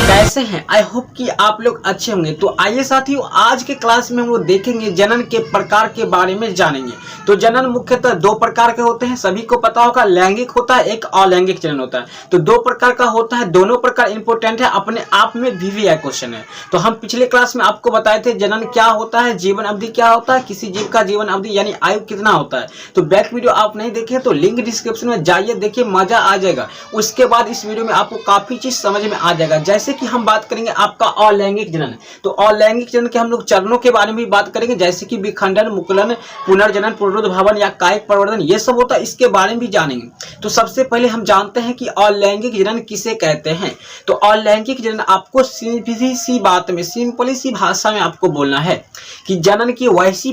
कैसे हैं? I hope कि आप लोग अच्छे होंगे। तो आइए साथियों, आज के क्लास में हम लोग देखेंगे जनन के प्रकार के बारे में जानेंगे। तो जनन मुख्यतः दो प्रकार के होते हैं, सभी को पता होगा। लैंगिक होता है, एक अलैंगिक जनन होता है। तो दो प्रकार का होता है, दोनों प्रकार इंपॉर्टेंट है, अपने आप में VVI क्वेश्चन है। तो हम पिछले क्लास में आपको बताए थे जनन क्या होता है, जीवन अवधि क्या होता है, किसी जीव का जीवन अवधि यानी आयु कितना होता है। तो बैक वीडियो आप नहीं देखे तो लिंक डिस्क्रिप्शन में जाइए, देखिए, मजा आ जाएगा। उसके बाद इस वीडियो में आपको काफी चीज समझ में आ जाएगा। जैसे कि हम बात करेंगे आपका अलैंगिक जनन। तो अलैंगिक जनन के हम लोग चरणों के बारे में भी बात करेंगे, जैसे कि विखंडन, मुकुलन, पुनर्जनन, पुनरुद्भवन या कायिक प्रवर्धन, ये सब होता है, इसके बारे में भी जानेंगे। तो सबसे पहले हम जानते हैं कि अलैंगिक जनन किसे कहते हैं। तो अलैंगिक जनन आपको सीधी सी बात में, सिंपली सी भाषा में आपको बोलना है कि जनन की वैसी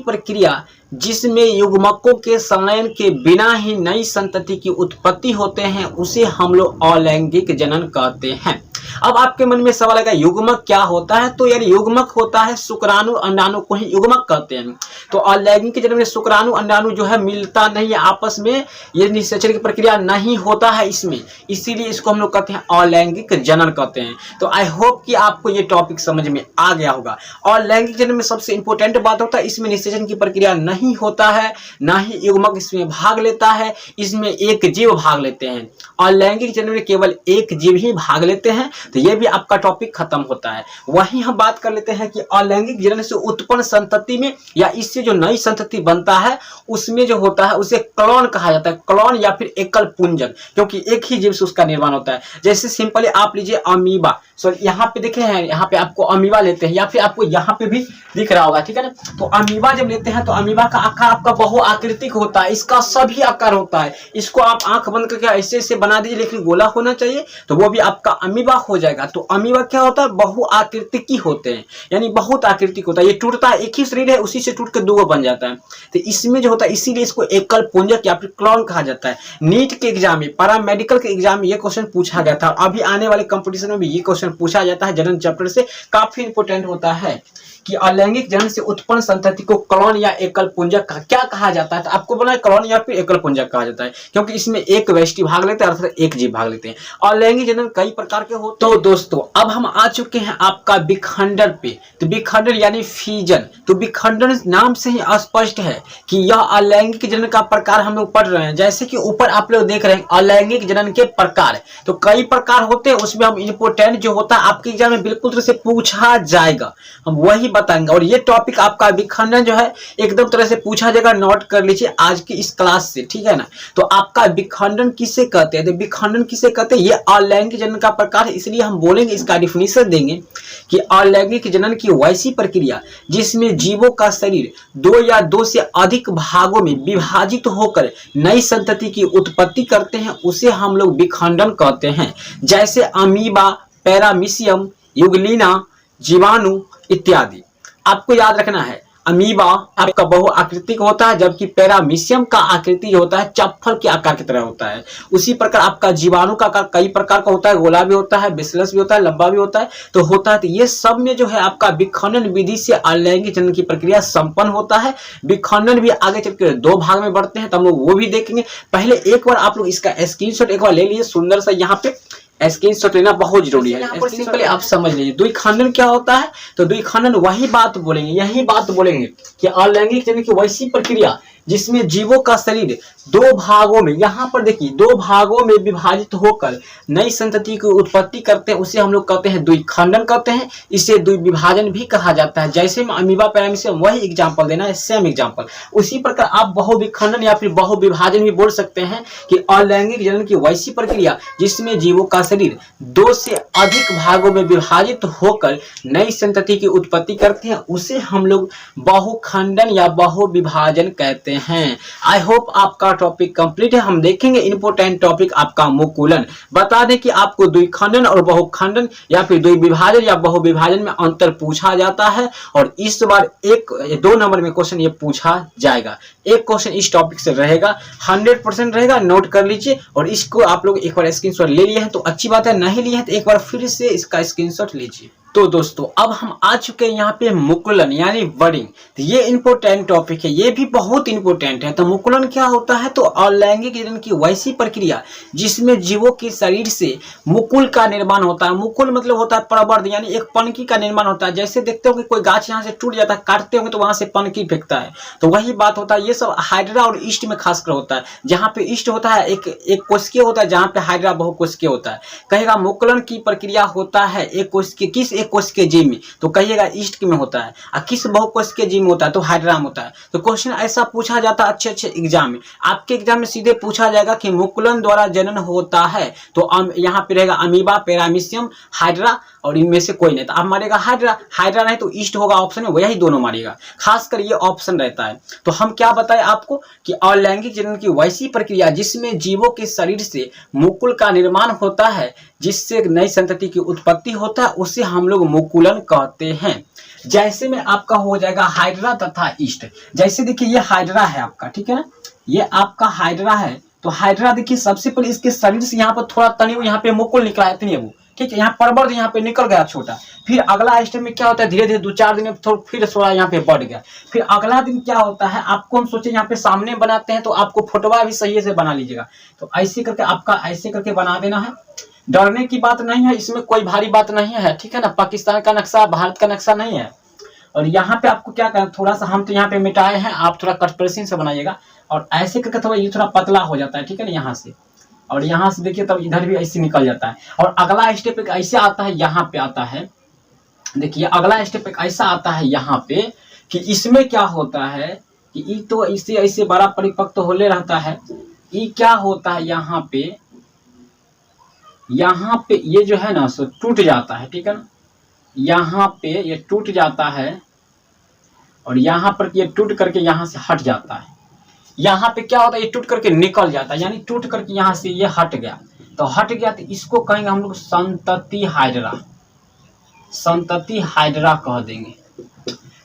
प्रक्रिया जिसमें युग्मकों के संलयन के बिना ही नई संतति की उत्पत्ति होते हैं, उसे हम लोग अलैंगिक जनन कहते हैं। अब आपके मन में सवाल आएगा, युग्मक क्या होता है? तो यार युग्मक होता है शुक्राणु अंडाणु को ही युग्मक कहते हैं। तो अलैंगिक जनन में शुक्राणु अंडाणु जो है मिलता नहीं है आपस में, ये निषेचन की प्रक्रिया नहीं होता है इसमें, इसीलिए इसको हम लोग कहते हैं अलैंगिक जनन कहते हैं। तो आई होप कि आपको ये टॉपिक समझ में आ गया होगा। अलैंगिक जनन में सबसे इंपॉर्टेंट बात होता है, इसमें निषेचन की प्रक्रिया नहीं होता है, ना ही युग्मक इसमें भाग लेता है, इसमें एक जीव भाग लेते हैं। अलैंगिक जनन में केवल एक जीव ही भाग लेते हैं। तो ये भी आपका टॉपिक खत्म होता है। वहीं हम बात कर लेते हैं कि अलैंगिक जनन से उत्पन्न संतति में या इससे जो नई संतति बनता है उसमें जो होता है उसे क्लोन कहा जाता है। क्लोन या फिर एकल पुंजक, क्योंकि एक ही जीव से उसका निर्माण होता है। जैसे सिंपली आप लीजिए अमीबा, यहाँ पे देखे हैं, यहाँ पे आपको अमीबा लेते हैं या फिर आपको यहाँ पे भी दिख रहा होगा, ठीक है ना। तो अमीबा जब लेते हैं तो अमीबा का आकार आपका बहुआकृतिक होता है, इसका सभी आकार होता है। इसको आप आंख बंद करके ऐसे ऐसे बना दीजिए, लेकिन गोला होना चाहिए, तो वो भी आपका अमीबा हो जाएगा। तो अमीबा क्या होता है? बहुआकृतिकी होते हैं, यानी बहुत आकृतिक होता है। ये टूटता है, एक ही शरीर है, उसी से टूट के दो बन जाता है। तो इसमें जो होता है, इसीलिए इसको एकल पुंजक या फिर क्लोन कहा जाता है। नीट के एग्जाम में, पैरामेडिकल के एग्जाम में ये क्वेश्चन पूछा गया था। अभी आने वाले कंपटीशन में भी ये क्वेश्चन पूछा जाता है, जनन चैप्टर से काफी इंपोर्टेंट होता है कि अलैंगिक जनन से उत्पन्न संतति को क्लोन या एकल पुंजक क्या कहा जाता है। तो आपको बोला है क्लोन या फिर एकल पुंजक कहा जाता है, क्योंकि इसमें एक व्यष्टि भाग लेते हैं, अर्थात एक जीव भाग लेते हैं। अलैंगिक जनन कई प्रकार के होते हैं। तो दोस्तों, अब हम आ चुके हैं आपका विखंडन पे। तो विखंडन यानी फीजन। तो विखंडन नाम से ही स्पष्ट है कि यह अलैंगिक जनन का प्रकार हम लोग पढ़ रहे हैं। जैसे कि ऊपर आप लोग देख रहे हैं अलैंगिक जनन के प्रकार, तो कई प्रकार होते हैं, उसमें हम इंपोर्टेंट जो होता है आपके एग्जाम में बिल्कुल तरह से पूछा जाएगा, हम वही बताएंगे। और ये टॉपिक आपका विखंडन जो है एकदम तरह से पूछा जाएगा, नोट कर लीजिए आज की इस क्लास से, ठीक है ना। तो आपका विखंडन किसे कहते हैं? तो विखंडन किसे कहते हैं? ये अलैंगिक जनन का प्रकार है, इसलिए हम बोलेंगे, इसका डिफिनेशन देंगे कि अलैंगिक जनन की वैसी प्रक्रिया जिसमें जीवों का शरीर दो या दो से अधिक भागों में विभाजित होकर नई संतति की उत्पत्ति करते हैं, उसे हम लोग विखंडन कहते हैं। जैसे अमीबा, पैरामीशियम, युगलिना, जीवाणु इत्यादि। आपको याद रखना है, अमीबा आपका बहुआकृतिक होता है, जबकि पैरामीशियम का आकृति होता है चप्पल के आकार की तरह होता है। उसी प्रकार आपका जीवाणु का आकार कई प्रकार का होता है, गोला भी होता है, बेसलस भी होता है, लंबा भी होता है, तो होता है। तो ये सब में जो है आपका विखंडन विधि से अलैंगिक जनन की प्रक्रिया संपन्न होता है। विखंडन भी आगे चलकर दो भाग में बढ़ते हैं, तो हम लोग वो भी देखेंगे। पहले एक बार आप लोग इसका स्क्रीनशॉट एक बार ले लीजिए, सुंदर सा यहाँ पे स्क्रीनशॉट लेना बहुत जरूरी है। सिंपली आप समझ लीजिए द्विखंडन क्या होता है। तो द्विखंडन वही बात बोलेंगे, यही बात बोलेंगे कि अलैंगिक जनन की वैसी प्रक्रिया जिसमें जीवों का शरीर दो भागों में, यहाँ पर देखिए, दो भागों में विभाजित होकर नई संतति की उत्पत्ति करते हैं, उसे हम लोग कहते हैं द्विखंडन कहते हैं। इसे द्विविभाजन भी कहा जाता है। जैसे में अमीबा, पैरामीशियम, वही एग्जाम्पल देना है, सेम एग्जाम्पल। उसी प्रकार आप बहुविखंडन या फिर बहुविभाजन भी बोल सकते हैं कि अलैंगिक जनन की वैसी प्रक्रिया जिसमें जीवों का शरीर दो से अधिक भागों में विभाजित होकर नई संतति की उत्पत्ति करते हैं, उसे हम लोग बहुखंडन या बहुविभाजन कहते हैं। आई होप आपका टॉपिक कंप्लीट है। हम देखेंगे इंपोर्टेंट टॉपिक आपका मुकुलन। बता दें कि आपको द्विखंडन और बहुखंडन या फिर द्विविभाजन या बहुविभाजन में अंतर पूछा जाता है, और इस बार 1-2 नंबर में क्वेश्चन ये पूछा जाएगा। एक क्वेश्चन इस टॉपिक से रहेगा, 100% रहेगा, नोट कर लीजिए। और इसको आप लोग एक बार स्क्रीनशॉट ले लिए हैं तो अच्छी बात है, नहीं लिए हैं तो एक बार फिर से इसका स्क्रीनशॉट लीजिए। तो दोस्तों अब हम आ चुके हैं यहाँ पे मुकुलन यानी बर्डिंग। तो ये इंपॉर्टेंट टॉपिक है, ये भी बहुत इंपॉर्टेंट है। तो मुकुलन क्या होता है? तो अलैंगिक जनन की वैसी प्रक्रिया जिसमें जीवों के शरीर से मुकुल का निर्माण होता है। मुकुल मतलब होता है प्रवर्ध, यानी एक पनकी का निर्माण होता है। जैसे देखते हो कि कोई गाछ यहाँ से टूट जाता है, काटते होंगे तो वहां से पनकी फेंकता है, तो वही बात होता है। ये सब हाइड्रा और ईस्ट में खासकर होता है। जहाँ पे ईस्ट होता है एक कोशिकीय होता है, जहाँ पे हाइड्रा बहुकोशिकीय होता है। कहेगा मुकुलन की प्रक्रिया होता है एक कोशिकीय, किस एक कोशिकीय जीव में, तो कहिएगा ईस्ट में होता है। और किस बहुकोशिकीय जीव में होता है, तो हाइड्रा में होता है। तो क्वेश्चन ऐसा पूछा जाता है अच्छे एग्जाम में। आपके एग्जाम में सीधे पूछा जाएगा कि मुकुलन द्वारा जनन होता है, तो यहाँ पे रहेगा अमीबा, पैरामीशियम, हाइड्रा और इनमें से कोई नहीं। तो आप मारेगा हाइड्रा, हाइड्रा नहीं तो ईस्ट होगा ऑप्शन में, वही दोनों मारेगा, खासकर ये ऑप्शन रहता है। तो हम क्या बताएं आपको कि अलैंगिक जनन की वैसी प्रक्रिया जिसमें जीवों के शरीर से मुकुल का निर्माण होता है, जिससे नई संतति की उत्पत्ति होता है, उसे हम लोग मुकुलन कहते हैं। जैसे में आपका हो जाएगा हाइड्रा तथा ईस्ट। जैसे देखिए ये हाइड्रा है आपका, ठीक है ना, ये आपका हाइड्रा है। तो हाइड्रा देखिए सबसे पहले इसके शरीर से यहाँ पर थोड़ा तनी यहाँ पे मुकुल निकला है, इतनी वो, ठीक है, यहाँ परवर्ध यहाँ पे निकल गया छोटा। फिर अगला स्टेप में क्या होता है, धीरे धीरे 2-4 दिन में फिर थोड़ा यहाँ पे बढ़ गया। फिर अगला दिन क्या होता है, आपको हम सोचे यहाँ पे सामने बनाते हैं, तो आपको फोटोवा भी सही से बना लीजिएगा। तो ऐसे करके आपका ऐसे करके बना देना है। डरने की बात नहीं है, इसमें कोई भारी बात नहीं है, ठीक है ना। पाकिस्तान का नक्शा भारत का नक्शा नहीं है। और यहाँ पे आपको क्या करना, थोड़ा सा हम तो यहाँ पे मिटाए हैं, आप थोड़ा कटप्रेसिंग से बनाइएगा। और ऐसे करके थोड़ा ये थोड़ा पतला हो जाता है, ठीक है ना, यहाँ से। और यहाँ से देखिए तब इधर भी ऐसे निकल जाता है। और अगला स्टेप एक ऐसे आता है, यहाँ पे आता है, देखिए अगला स्टेप एक ऐसा आता है यहाँ पे कि इसमें क्या होता है कि ई तो इससे ऐसे बड़ा परिपक्व तो होले रहता है। ई क्या होता है यहाँ पे ये जो है ना सो टूट जाता है, ठीक है ना। यहाँ पे ये टूट जाता है और यहाँ पर ये टूट करके यहाँ से हट जाता है। यहाँ पे क्या होता है, ये टूट करके निकल जाता है, यानी टूट करके यहाँ से ये हट गया। तो हट गया तो इसको कहेंगे हम लोग संतति हाइड्रा, संतति हाइड्रा कह देंगे।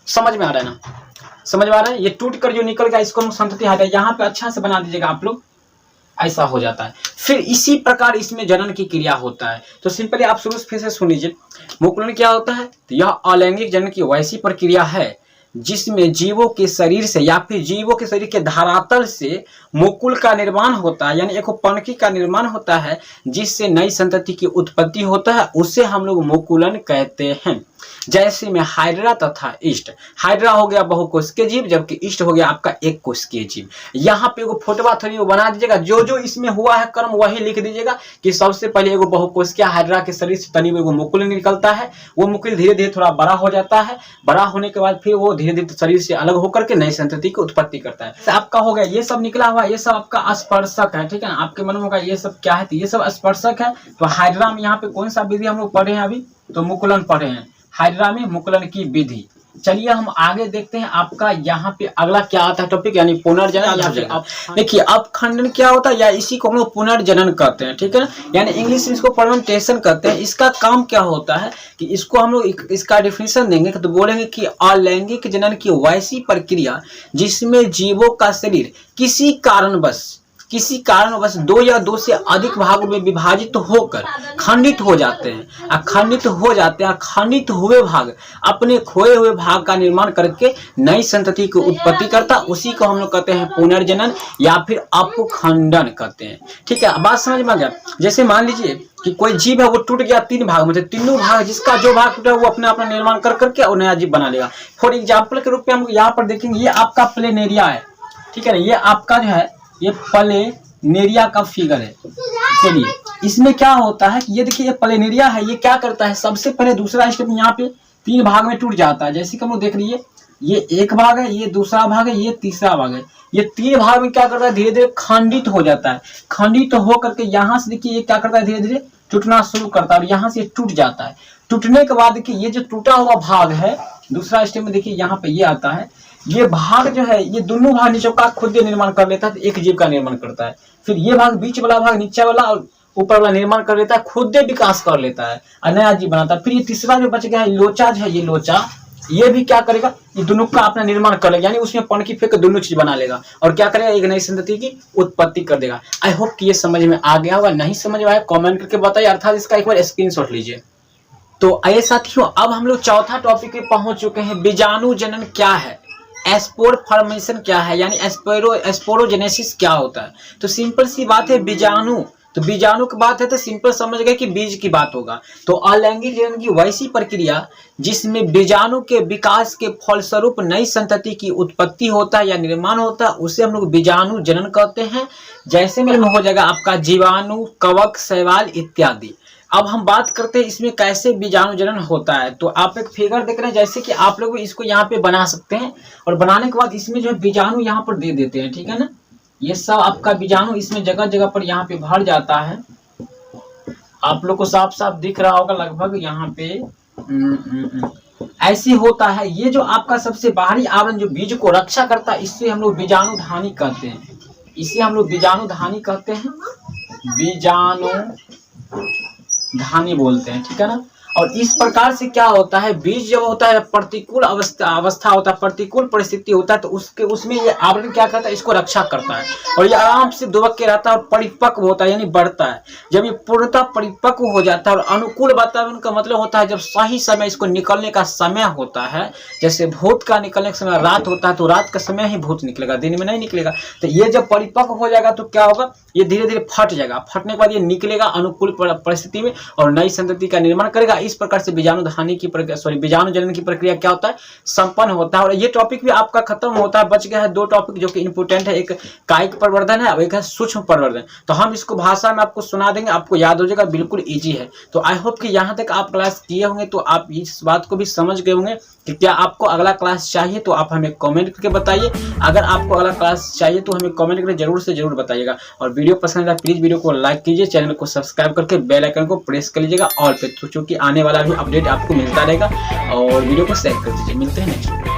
समझ में आ रहा है ना, समझ में आ रहा है। ये टूट कर जो निकल गया इसको हम संतति हाइड्रा, यहाँ पे अच्छा से बना दीजिएगा आप लोग, ऐसा हो जाता है। फिर इसी प्रकार इसमें जनन की क्रिया होता है। तो सिंपली आप शुरू से फिर से सुन लीजिए, मुकुलन क्या होता है, तो यह अलैंगिक जनन की वैसी प्रक्रिया है जिसमें जीवों के शरीर से या फिर जीवों के शरीर के धरातल से मुकुल का निर्माण होता है, यानी एक पनकी का निर्माण होता है, जिससे नई संतति की उत्पत्ति होता है, उसे हम लोग मुकुलन कहते हैं। जैसे में हाइड्रा तथा ईस्ट, हाइड्रा हो गया बहुकोशिकीय जीव, जबकि ईस्ट हो गया आपका एक कोशिकीय जीव। यहाँ पे एगो फोटोवा थोड़ी बना दीजिएगा, जो जो इसमें हुआ है कर्म वही लिख दीजिएगा कि सबसे पहले एगो बहुकोशिकीय हाइड्रा के शरीर से तनी एगो मुकुल निकलता है। वो मुकुल धीरे धीरे थोड़ा बड़ा हो जाता है, बड़ा होने के बाद फिर वो धीरे धीरे शरीर से अलग होकर के नई संतति की उत्पत्ति करता है। तो आपका हो गया ये सब निकला हुआ, ये सब आपका स्पर्शक है, ठीक है ना। आपके मन में होगा ये सब क्या है, तो ये सब स्पर्शक है। तो हाइड्रा में यहाँ पे कौन सा विधि हम लोग पढ़े हैं अभी, तो मुकुलन पढ़े हैं, हाइड्रा में मुकुलन की विधि। चलिए हम आगे देखते हैं आपका यहाँ पे अगला क्या आता है टॉपिक, यानी पुनर्जनन। देखिए अब खंडन क्या होता है, या इसी को हम लोग पुनर्जनन कहते हैं, ठीक है ना, यानी इंग्लिश में इसको परमेंटेशन कहते हैं। इसका काम क्या होता है कि इसको हम लोग इसका डिफिनेशन देंगे तो बोलेंगे कि अलैंगिक जनन की वैसी प्रक्रिया जिसमें जीवों का शरीर किसी कारणवश 2 या 2 से अधिक भागों में विभाजित होकर खंडित हो जाते हैं। खंडित हुए भाग अपने खोए हुए भाग का निर्माण करके नई संतति की उत्पत्ति करता, उसी को हम लोग कहते हैं पुनर्जनन या फिर अपखंडन कहते हैं, ठीक है। बात समझ में आ गया। जैसे मान लीजिए कि कोई जीव है वो टूट गया 3 भाग में, तीनों भाग जिसका जो भाग टूटा वो अपना अपना निर्माण कर करके और नया जीव बना लेगा। फॉर एग्जाम्पल के रूप में हम यहाँ पर देखेंगे, ये आपका प्लेनेरिया है, ठीक है ना, ये आपका जो है ये प्लेनेरिया का फिगर है। चलिए इसमें क्या होता है कि ये देखिए ये प्लेनेरिया है, ये क्या करता है, सबसे पहले दूसरा स्टेप यहाँ पे 3 भाग में टूट जाता है। जैसे कि हम लोग देख लीजिए, ये एक भाग है, ये दूसरा भाग है, ये तीसरा भाग है। ये 3 भाग में क्या करता है, धीरे धीरे खंडित हो जाता है। खंडित हो करके यहाँ से देखिए ये क्या करता है, धीरे धीरे टूटना शुरू करता है और यहाँ से टूट जाता है। टूटने के बाद देखिए ये जो टूटा हुआ भाग है, दूसरा स्टेप में देखिए यहाँ पे ये आता है, ये भाग जो है ये दोनों भाग नीचे का खुद निर्माण कर लेता है, तो एक जीव का निर्माण करता है। फिर ये भाग बीच वाला भाग नीचे वाला और ऊपर वाला निर्माण कर लेता है, खुद विकास कर लेता है और नया जीव बनाता है। फिर ये तीसरा जो बच गया है लोचा जो है, ये लोचा ये भी क्या करेगा, ये दोनों का अपना निर्माण कर लेगा, यानी उसमें पनकी फेंक दोनों चीज बना लेगा और क्या करेगा, एक नई संतति की उत्पत्ति कर देगा। आई होप कि ये समझ में आ गया होगा। नहीं समझ में आया कमेंट करके बताइए, अर्थात इसका एक बार स्क्रीनशॉट लीजिए। तो आइए साथियों, अब हम लोग चौथा टॉपिक पे पहुंच चुके हैं। बीजाणु जनन क्या है, एस्पोर फॉर्मेशन क्या है, यानी एस्पोरोजेनेसिस क्या होता है। तो सिंपल सी बात है, बीजाणु, तो बीजाणु की बात है तो सिंपल समझ गए कि बीज की बात होगा। तो अलैंगिक जनन की वैसी प्रक्रिया जिसमें बीजाणु के विकास के फलस्वरूप नई संतति की उत्पत्ति होता है या निर्माण होता है, उसे हम लोग बीजाणु जनन कहते हैं। जैसे में हो जाएगा आपका जीवाणु, कवक, शैवाल इत्यादि। अब हम बात करते हैं इसमें कैसे बीजाणु जनन होता है। तो आप एक फिगर देख रहे हैं, जैसे कि आप लोग इसको यहाँ पे बना सकते हैं और बनाने के बाद इसमें जो है बीजाणु यहाँ पर दे देते हैं, ठीक है ना। ये सब आपका बीजाणु इसमें जगह जगह पर यहाँ पे भर जाता है। आप लोग को साफ साफ दिख रहा होगा लगभग यहाँ पे ऐसे होता है। ये जो आपका सबसे बाहरी आवरण जो बीज को रक्षा करता है, इससे हम लोग बीजाणु धानी कहते हैं। इसे हम लोग बीजाणु धानी कहते हैं, बीजाणु धानी बोलते हैं, ठीक है ना। और इस प्रकार से क्या होता है, बीज जब होता है प्रतिकूल अवस्था होता है, प्रतिकूल परिस्थिति होता है, तो उसमें ये आवरण क्या करता है, इसको रक्षा करता है और ये आराम से दुबक के रहता है और परिपक्व होता है, यानी बढ़ता है। जब ये पूर्णतः परिपक्व हो जाता है और अनुकूल वातावरण का मतलब होता है जब सही समय इसको निकलने का समय होता है। जैसे भूत का निकलने का समय रात होता है, तो रात का समय ही भूत निकलेगा, दिन में नहीं निकलेगा। तो ये जब परिपक्व हो जाएगा तो क्या होगा, ये धीरे धीरे फट जाएगा। फटने के बाद ये निकलेगा अनुकूल परिस्थिति में और नई संतति का निर्माण करेगा। इस प्रकार से बीजाणु धानी की प्रक्रिया, बीजाणु जनन की प्रक्रिया क्या होता है, संपन्न होता है। और ये टॉपिक भी आपका खत्म होता है। बच गया है दो टॉपिक जो कि इंपोर्टेंट है, एक कायिक प्रवर्धन है और एक है सूक्ष्म प्रवर्धन। तो हम इसको भाषा में आपको सुना देंगे, आपको याद हो जाएगा, बिल्कुल इजी है। तो आई होप कि यहाँ तक आप क्लास किए होंगे तो आप इस बात को भी समझ गए होंगे कि क्या आपको अगला क्लास चाहिए, तो आप हमें कमेंट करके बताइए। अगर आपको अगला क्लास चाहिए तो हमें कमेंट करके जरूर से जरूर बताइएगा। और वीडियो पसंद है प्लीज वीडियो को लाइक कीजिए, चैनल को सब्सक्राइब करके बेल आइकन को प्रेस कर लीजिएगा और फिर चूंकि आने वाला भी अपडेट आपको मिलता रहेगा। और वीडियो को शेयर कर दीजिए। मिलते हैं नेक्स्ट।